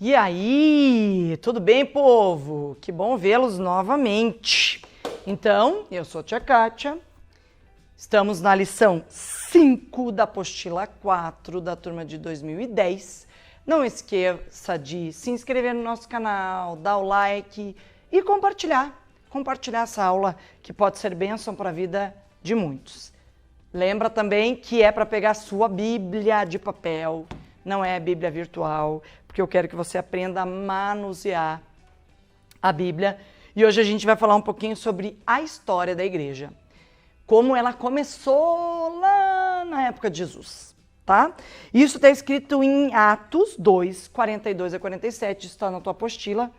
E aí, tudo bem, povo? Que bom vê-los novamente. Então, eu sou a tia Kátia, estamos na lição 5 da apostila 4 da turma de 2010. Não esqueça de se inscrever no nosso canal, dar o like e compartilhar essa aula que pode ser bênção para a vida de muitos. Lembra também que é para pegar sua Bíblia de papel, não é Bíblia virtual, porque eu quero que você aprenda a manusear a Bíblia. E hoje a gente vai falar um pouquinho sobre a história da igreja, como ela começou lá na época de Jesus, tá? Isso está escrito em Atos 2, 42 a 47, está na tua apostila,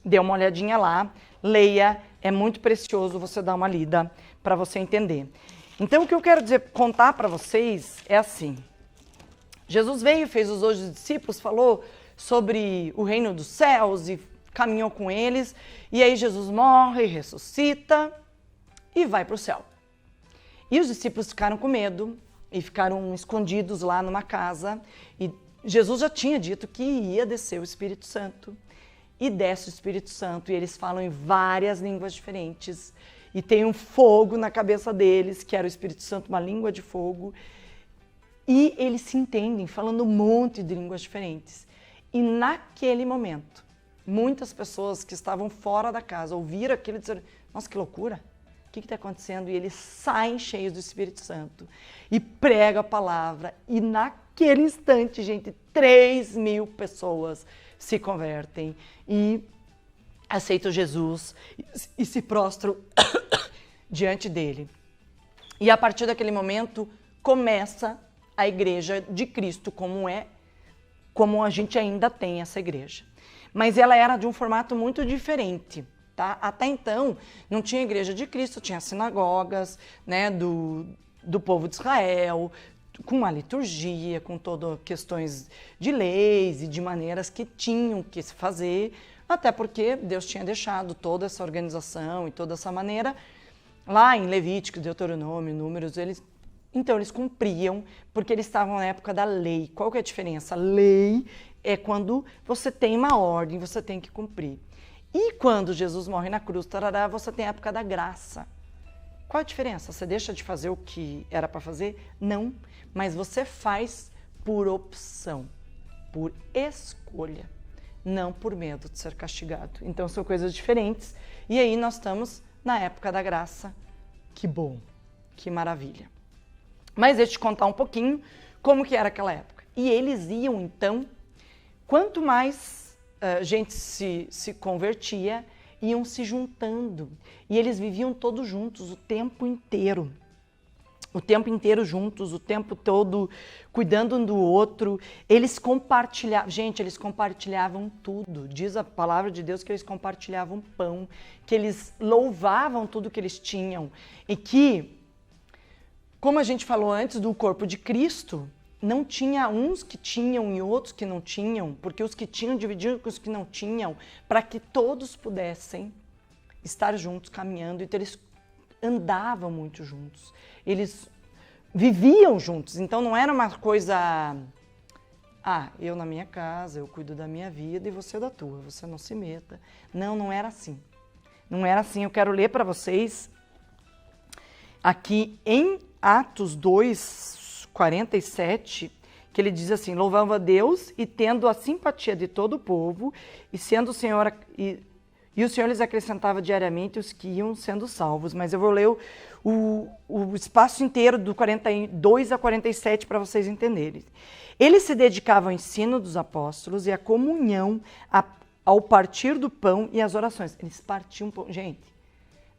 dê uma olhadinha lá, leia, é muito precioso você dar uma lida para você entender. Então o que eu quero contar para vocês é assim, Jesus veio, fez os 12 discípulos, falou sobre o reino dos céus e caminhou com eles. E aí Jesus morre, ressuscita e vai para o céu. E os discípulos ficaram com medo e ficaram escondidos lá numa casa. E Jesus já tinha dito que ia descer o Espírito Santo. E desce o Espírito Santo e eles falam em várias línguas diferentes. E tem um fogo na cabeça deles, que era o Espírito Santo, uma língua de fogo. E eles se entendem, falando um monte de línguas diferentes. E naquele momento, muitas pessoas que estavam fora da casa ouviram aquilo e disseram, nossa, que loucura, o que está acontecendo? E eles saem cheios do Espírito Santo e pregam a palavra. E naquele instante, gente, 3.000 pessoas se convertem e aceitam Jesus e se prostram diante dele. E a partir daquele momento, começa a igreja de Cristo, como a gente ainda tem essa igreja. Mas ela era de um formato muito diferente, tá? Até então, não tinha igreja de Cristo, tinha sinagogas, né, do povo de Israel, com uma liturgia, com todas questões de leis e de maneiras que tinham que se fazer, até porque Deus tinha deixado toda essa organização e toda essa maneira lá em Levítico, Deuteronômio, Números, então eles cumpriam, porque eles estavam na época da lei. Qual que é a diferença? Lei é quando você tem uma ordem, você tem que cumprir. E quando Jesus morre na cruz, tarará, você tem a época da graça. Qual a diferença? Você deixa de fazer o que era para fazer? Não, mas você faz por opção, por escolha, não por medo de ser castigado. Então são coisas diferentes. E aí nós estamos na época da graça. Que bom, que maravilha. Mas deixa eu te contar um pouquinho como que era aquela época. E eles iam, então, quanto mais gente se convertia, iam se juntando. E eles viviam todos juntos o tempo inteiro. O tempo inteiro juntos, o tempo todo cuidando um do outro. Eles compartilhavam, gente, eles compartilhavam tudo. Diz a palavra de Deus que eles compartilhavam pão, que eles louvavam tudo que eles tinham. E que, como a gente falou antes do corpo de Cristo, não tinha uns que tinham e outros que não tinham, porque os que tinham dividiam com os que não tinham, para que todos pudessem estar juntos, caminhando. Então eles andavam muito juntos, eles viviam juntos, então não era uma coisa, eu na minha casa, eu cuido da minha vida e você da tua, você não se meta. Não, não era assim. Não era assim. Eu quero ler para vocês aqui em Atos 2, 47, que ele diz assim, louvava a Deus e tendo a simpatia de todo o povo, e sendo o Senhor, e o Senhor lhes acrescentava diariamente os que iam sendo salvos. Mas eu vou ler o espaço inteiro do 42 a 47 para vocês entenderem. Eles se dedicavam ao ensino dos apóstolos e à comunhão, ao partir do pão e às orações. Eles partiam pão. Gente,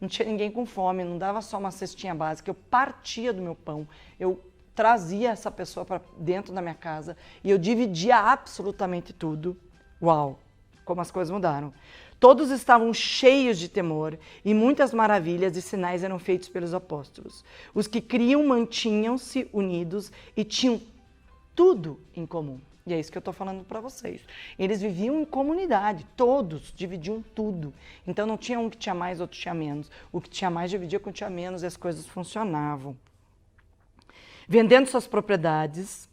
não tinha ninguém com fome, não dava só uma cestinha básica, eu partia do meu pão, eu trazia essa pessoa para dentro da minha casa e eu dividia absolutamente tudo. Uau, como as coisas mudaram. Todos estavam cheios de temor e muitas maravilhas e sinais eram feitos pelos apóstolos. Os que criam mantinham-se unidos e tinham tudo em comum. E é isso que eu estou falando para vocês. Eles viviam em comunidade, todos dividiam tudo. Então não tinha um que tinha mais, outro tinha menos. O que tinha mais dividia com o que tinha menos e as coisas funcionavam. Vendendo suas propriedades,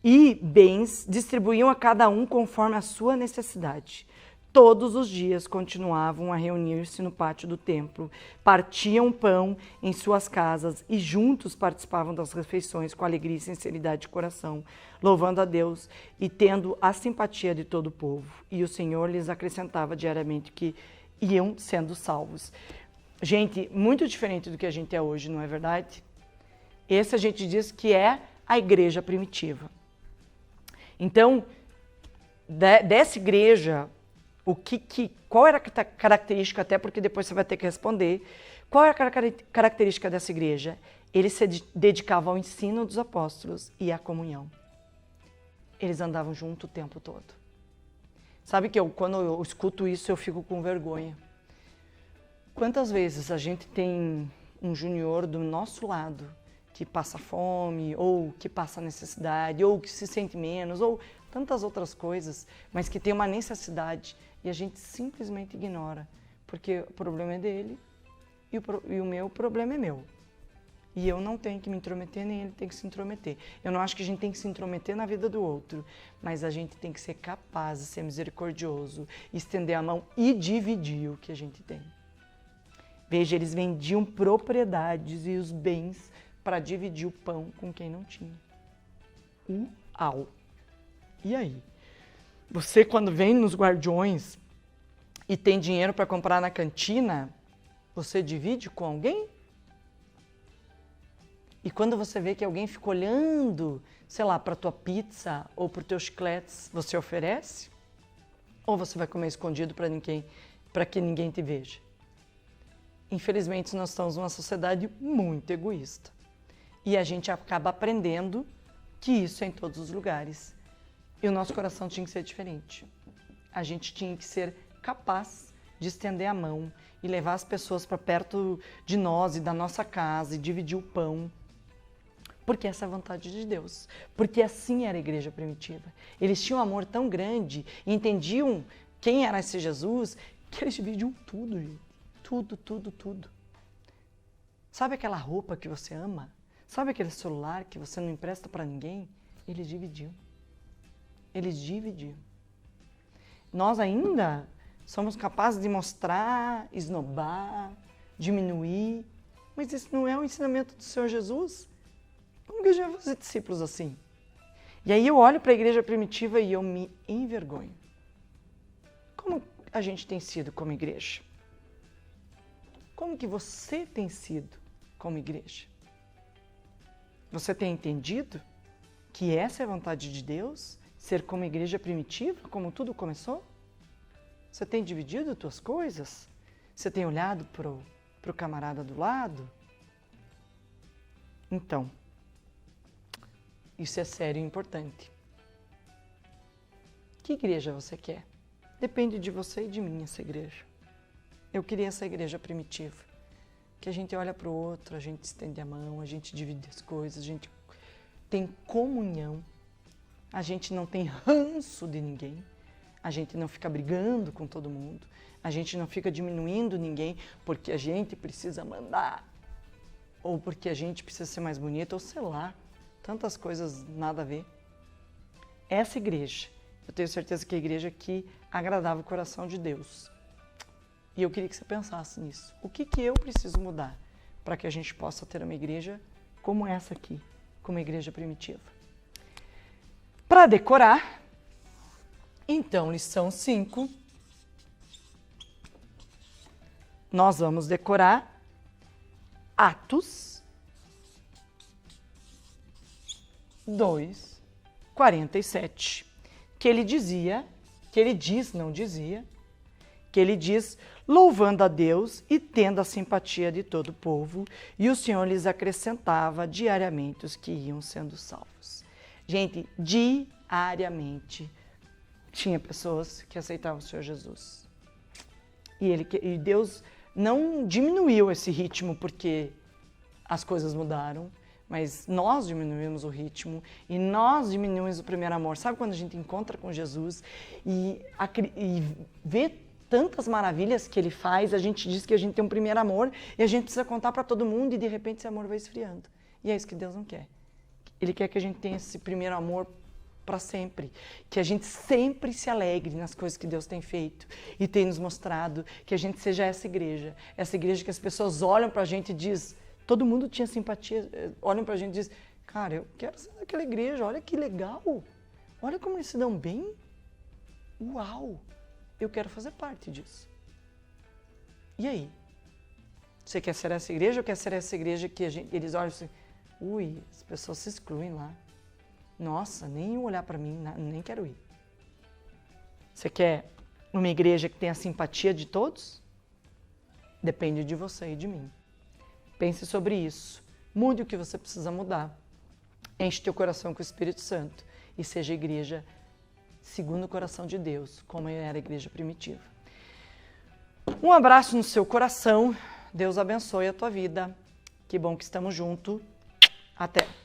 e bens distribuíam a cada um conforme a sua necessidade. Todos os dias continuavam a reunir-se no pátio do templo, partiam pão em suas casas e juntos participavam das refeições com alegria e sinceridade de coração, louvando a Deus e tendo a simpatia de todo o povo. E o Senhor lhes acrescentava diariamente que iam sendo salvos. Gente, muito diferente do que a gente é hoje, não é verdade? Esse a gente diz que é a igreja primitiva. Então, dessa igreja, qual era a característica, até porque depois você vai ter que responder, qual era a característica dessa igreja? Eles se dedicavam ao ensino dos apóstolos e à comunhão. Eles andavam junto o tempo todo. Sabe que quando eu escuto isso, eu fico com vergonha. Quantas vezes a gente tem um junior do nosso lado que passa fome, ou que passa necessidade, ou que se sente menos, ou tantas outras coisas, mas que tem uma necessidade e a gente simplesmente ignora, porque o problema é dele e o meu problema é meu. E eu não tenho que me intrometer, nem ele tem que se intrometer. Eu não acho que a gente tem que se intrometer na vida do outro, mas a gente tem que ser capaz de ser misericordioso, estender a mão e dividir o que a gente tem. Veja, eles vendiam propriedades e os bens para dividir o pão com quem não tinha. Uau! E aí? Você, quando vem nos Guardiões e tem dinheiro para comprar na cantina, você divide com alguém? E quando você vê que alguém fica olhando, sei lá, para a tua pizza ou para os teus chicletes, você oferece? Ou você vai comer escondido para que ninguém te veja? Infelizmente, nós estamos numa sociedade muito egoísta. E a gente acaba aprendendo que isso é em todos os lugares. E o nosso coração tinha que ser diferente. A gente tinha que ser capaz de estender a mão e levar as pessoas para perto de nós e da nossa casa e dividir o pão. Porque essa é a vontade de Deus. Porque assim era a igreja primitiva. Eles tinham um amor tão grande e entendiam quem era esse Jesus que eles dividiam tudo, gente. Tudo, tudo, tudo. Sabe aquela roupa que você ama? Sabe aquele celular que você não empresta para ninguém? Eles dividiam. Eles dividiam. Nós ainda somos capazes de mostrar, esnobar, diminuir, mas isso não é o ensinamento do Senhor Jesus. Como que a gente vai fazer discípulos assim? E aí eu olho para a igreja primitiva e eu me envergonho. Como a gente tem sido como igreja? Como que você tem sido como igreja? Você tem entendido que essa é a vontade de Deus? Ser como igreja primitiva, como tudo começou? Você tem dividido as tuas coisas? Você tem olhado para o camarada do lado? Então, isso é sério e importante. Que igreja você quer? Depende de você e de mim essa igreja. Eu queria essa igreja primitiva, que a gente olha para o outro, a gente estende a mão, a gente divide as coisas, a gente tem comunhão, a gente não tem ranço de ninguém, a gente não fica brigando com todo mundo, a gente não fica diminuindo ninguém porque a gente precisa mandar, ou porque a gente precisa ser mais bonita, ou sei lá, tantas coisas nada a ver. Essa igreja, eu tenho certeza que é a igreja que agradava o coração de Deus. E eu queria que você pensasse nisso. O que eu preciso mudar para que a gente possa ter uma igreja como essa aqui, como a igreja primitiva? Para decorar, então, lição 5, nós vamos decorar Atos 2:47, que ele diz, louvando a Deus e tendo a simpatia de todo o povo, e o Senhor lhes acrescentava diariamente os que iam sendo salvos. Gente, diariamente tinha pessoas que aceitavam o Senhor Jesus. E Deus não diminuiu esse ritmo porque as coisas mudaram, mas nós diminuímos o ritmo e nós diminuímos o primeiro amor. Sabe quando a gente encontra com Jesus e vê tantas maravilhas que ele faz, a gente diz que a gente tem um primeiro amor e a gente precisa contar para todo mundo e de repente esse amor vai esfriando. E é isso que Deus não quer. Ele quer que a gente tenha esse primeiro amor para sempre. Que a gente sempre se alegre nas coisas que Deus tem feito e tem nos mostrado. Que a gente seja essa igreja que as pessoas olham para a gente e diz, todo mundo tinha simpatia, olham para a gente e diz, cara, eu quero ser daquela igreja, olha que legal, olha como eles se dão bem. Uau, eu quero fazer parte disso. E aí? Você quer ser essa igreja ou quer ser essa igreja que eles olham assim, ui, as pessoas se excluem lá. Nossa, nem olhar para mim, nem quero ir. Você quer uma igreja que tenha a simpatia de todos? Depende de você e de mim. Pense sobre isso. Mude o que você precisa mudar. Enche teu coração com o Espírito Santo e seja a igreja segundo o coração de Deus, como era a igreja primitiva. Um abraço no seu coração. Deus abençoe a tua vida. Que bom que estamos juntos. Até!